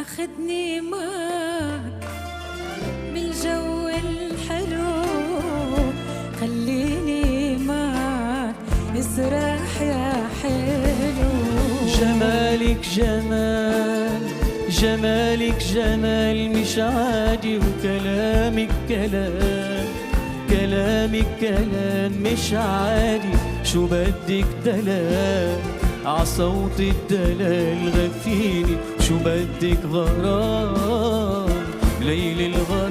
أخدني معك بالجو الحلو، خليني معك اسرح يا حلو. جمالك جمال، جمالك جمال مش عادي، وكلامك كلام، كلامك كلام مش عادي. شو بدك دلال عصوت الدلال غفيني، شو بدك غرام ليل الغرام